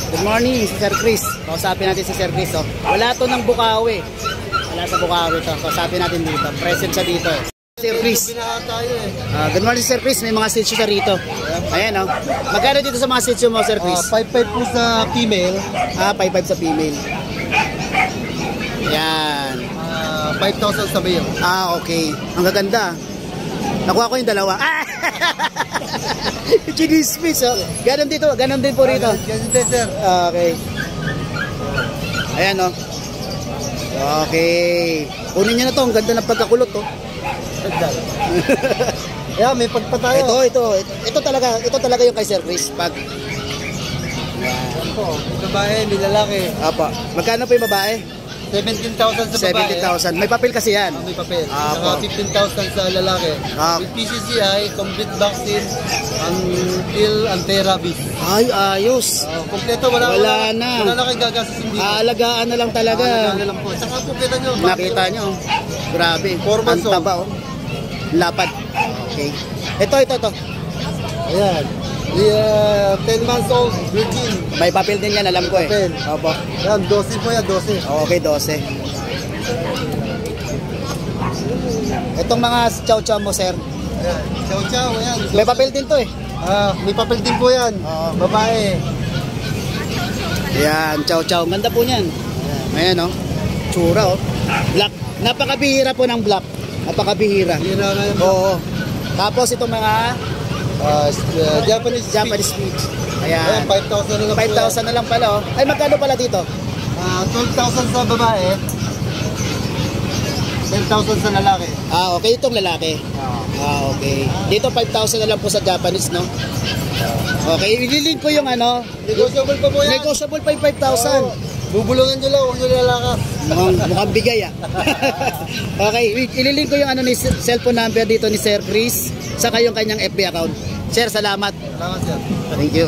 Good morning, si Sir Chris. Kausapin natin si Sir Chris. Oh. Wala to ng Bukawi. Wala sa Bukawi to. Kausapin natin dito. Present siya dito. Sir Chris. Good morning, Sir Chris. May mga sitio siya rito. Ayan, oh. Magkano dito sa mga sitio mo, Sir Chris? 5.5 po sa female. 5.5 sa female. Yan. 5,000 sa male. Okay. Ang gaganda. Nakuha ko yung dalawa. Chinismis, oh. Ganon dito. Ganon din po rito. Ganon din, sir. Okay. Ayan, oh. Okay. Kunin nyo na to. Ang ganda ng pagkakulot, oh. Yeah, may pagpa tayo. Ito talaga yung kay Sir Chris. Pag yan po, may babae, may lalaki. Apa. Magkano po yung babae? 17,000 sa babae. 17,000. May papel kasi yan. May papel. Saka 15,000 sa lalaki. With PCCI, complete vaccine until anti-rabies. Ay, ayos. Kompleto, wala na kayong gagastusin dito. Aalagaan na lang talaga. Aalagaan na lang po. Saka po kita nyo. Nakita nyo. Grabe. Ang taba, oh. Lapad. Okay. Ito. Ayan. 10 months old, virgin. May papel din yan, alam ko eh. Papel. Opo. Ayan, 12 po yan, 12. Okay, 12. Itong mga chow-chow mo, sir. Ayan, chow-chow, ayan. May papel din to eh. May papel din po yan. Babae. Ayan, chow-chow. Ganda po niyan. Ayan, oh. Tsura, oh. Black. Napakabihira po ng black. Napakabihira. Oo. Tapos itong mga Japanese Spitz. Ayan. 5,000 na lang. 5,000 na lang pala, oh. Ay, magkano pala dito? 12,000 sa babae. 10,000 sa lalaki. Okay, itong lalaki. Okay. Dito 5,000 na lang po sa Japanese, no? Okay, ililink ko yung ano. Negotiable pa po yan. Negotiable pa yung 5,000. Bubulungan nyo lang, huwag nyo lalakas. Mukhang bigay, ah. Okay, ililink ko yung ano ni cellphone number dito ni Sir Chris, saka yung kanyang FB account. Sir, salamat. Salamat, sir. Thank you.